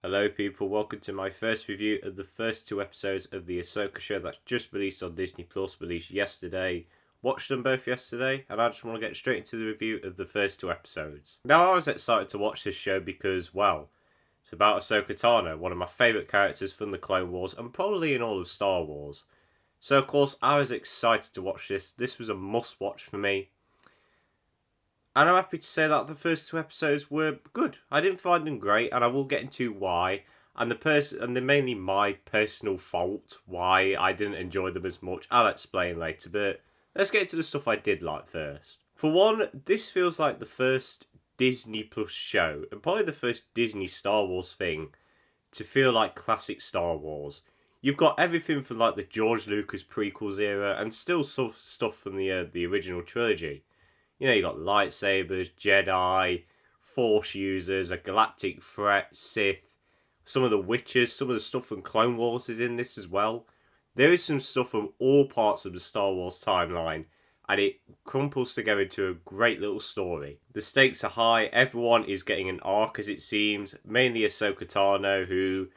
Hello people, welcome to my first review of the first two episodes of the Ahsoka show that's just released on Disney Plus, released yesterday. Watched them both yesterday, and I just want to get straight into the review of the first two episodes. Now I was excited to watch this show because, well, it's about Ahsoka Tano, one of my favourite characters from the Clone Wars and probably in all of Star Wars. So of course I was excited to watch this. This was a must watch for me. And I'm happy to say that the first two episodes were good. I didn't find them great, and I will get into why. And they're mainly my personal fault why I didn't enjoy them as much. I'll explain later, but let's get into the stuff I did like first. For one, this feels like the first Disney Plus show, and probably the first Disney Star Wars thing to feel like classic Star Wars. You've got everything from like the George Lucas prequels era, and still some stuff from the original trilogy. You know, you got lightsabers, Jedi, Force users, a galactic threat, Sith, some of the witches, some of the stuff from Clone Wars is in this as well. There is some stuff from all parts of the Star Wars timeline, and it crumples together into a great little story. The stakes are high, everyone is getting an arc as it seems, mainly Ahsoka Tano, who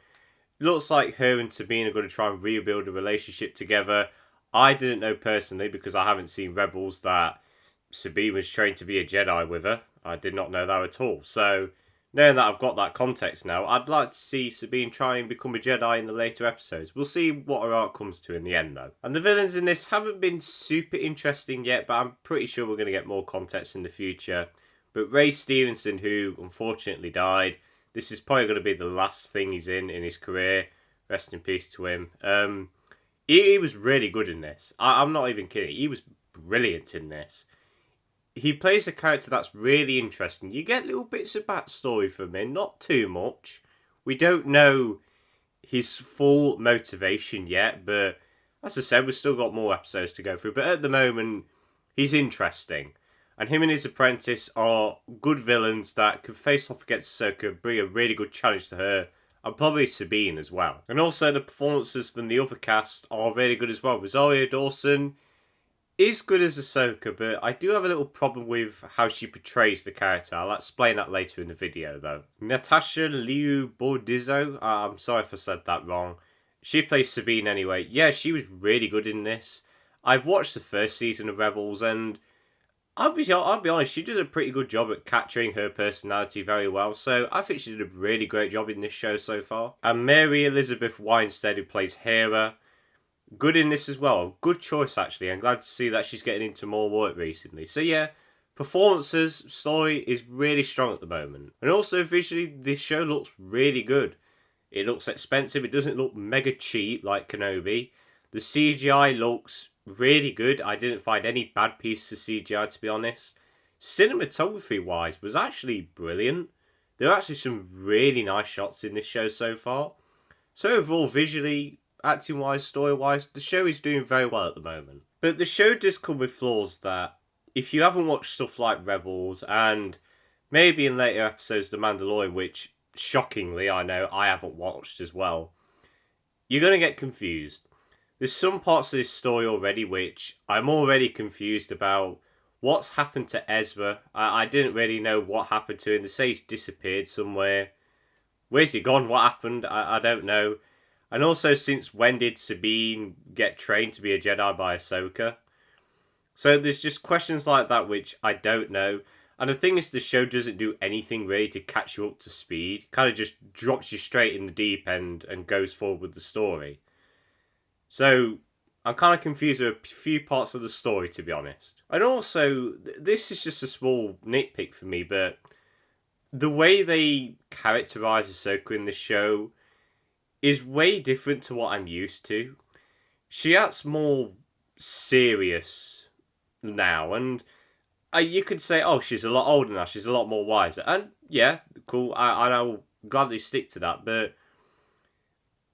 looks like her and Sabine are going to try and rebuild a relationship together. I didn't know personally, because I haven't seen Rebels, that Sabine was trained to be a Jedi with her. I did not know that at all. So, knowing that I've got that context now, I'd like to see Sabine try and become a Jedi in the later episodes. We'll see what her arc comes to in the end, though. And the villains in this haven't been super interesting yet, but I'm pretty sure we're going to get more context in the future. But Ray Stevenson, who unfortunately died, this is probably going to be the last thing he's in his career. Rest in peace to him. He was really good in this. I'm not even kidding. He was brilliant in this. He plays a character that's really interesting. You get little bits of backstory from him, not too much. We don't know his full motivation yet, but as I said, we've still got more episodes to go through. But at the moment, he's interesting. And him and his apprentice are good villains that could face off against Ahsoka, bring a really good challenge to her, and probably Sabine as well. And also the performances from the other cast are really good as well. Rosario Dawson is good as Ahsoka, but I do have a little problem with how she portrays the character. I'll explain that later in the video, though. Natasha Liu Bordizzo, I'm sorry if I said that wrong. She plays Sabine anyway. Yeah, she was really good in this. I've watched the first season of Rebels, and I'll be honest, she did a pretty good job at capturing her personality very well, so I think she did a really great job in this show so far. And Mary Elizabeth Winstead, who plays Hera, good in this as well. Good choice, actually. I'm glad to see that she's getting into more work recently. So yeah, performances, story is really strong at the moment. And also visually, this show looks really good. It looks expensive. It doesn't look mega cheap like Kenobi. The CGI looks really good. I didn't find any bad pieces of CGI, to be honest. Cinematography wise was actually brilliant. There are actually some really nice shots in this show so far. So overall, visually, acting wise, story wise, the show is doing very well at the moment. But the show does come with flaws that, if you haven't watched stuff like Rebels and maybe in later episodes The Mandalorian, which shockingly I know I haven't watched as well, you're going to get confused. There's some parts of this story already which I'm already confused about. What's happened to Ezra? I didn't really know what happened to him. They say he's disappeared somewhere. Where's he gone? What happened? I don't know. And also, since when did Sabine get trained to be a Jedi by Ahsoka? So there's just questions like that which I don't know. And the thing is, the show doesn't do anything really to catch you up to speed. Kind of just drops you straight in the deep end and goes forward with the story. So I'm kind of confused with a few parts of the story, to be honest. And also, this is just a small nitpick for me, but the way they characterize Ahsoka in the show is way different to what I'm used to. She acts more serious now, and you could say, oh, she's a lot older now, she's a lot more wiser. And yeah, cool, I'll gladly stick to that, but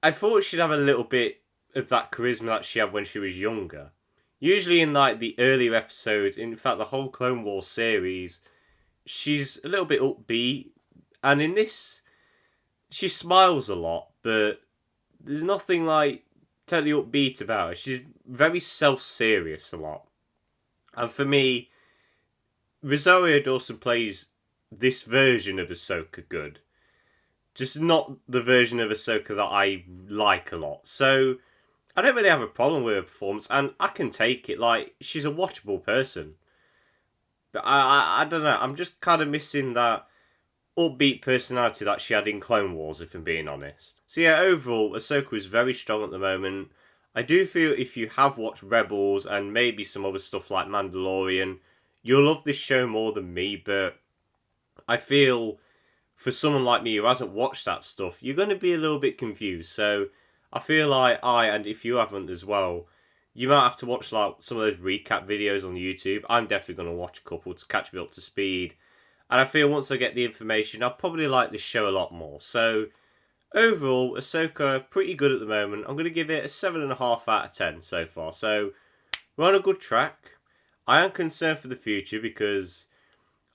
I thought she'd have a little bit of that charisma that she had when she was younger. Usually in like the earlier episodes, in fact the whole Clone Wars series, she's a little bit upbeat, and in this, she smiles a lot, but there's nothing like totally upbeat about her. She's very self-serious a lot. And for me, Rosario Dawson plays this version of Ahsoka good. just not the version of Ahsoka that I like a lot. So I don't really have a problem with her performance, and I can take it. Like, she's a watchable person. But I don't know. I'm just kind of missing that upbeat personality that she had in Clone Wars, if I'm being honest. So yeah, overall, Ahsoka is very strong at the moment. I do feel if you have watched Rebels and maybe some other stuff like Mandalorian, you'll love this show more than me, but I feel for someone like me who hasn't watched that stuff, you're going to be a little bit confused. So I feel like and if you haven't as well, you might have to watch like some of those recap videos on YouTube. I'm definitely going to watch a couple to catch me up to speed. And I feel once I get the information, I'll probably like this show a lot more. So overall, Ahsoka, pretty good at the moment. I'm going to give it a 7.5 out of 10 so far. So we're on a good track. I am concerned for the future because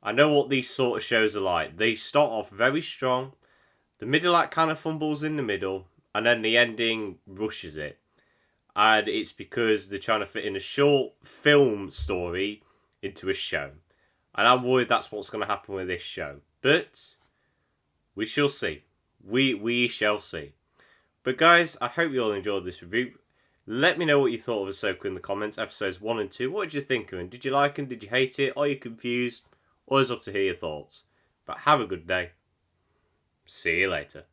I know what these sort of shows are like. They start off very strong, the middle act kind of fumbles in the middle, and then the ending rushes it. And it's because they're trying to fit in a short film story into a show. And I'm worried that's what's going to happen with this show. But we shall see. We shall see. But guys, I hope you all enjoyed this review. Let me know what you thought of Ahsoka in the comments, episodes 1 and 2. What did you think of them? Did you like them? Did you hate it? Are you confused? Always love to hear your thoughts. But have a good day. See you later.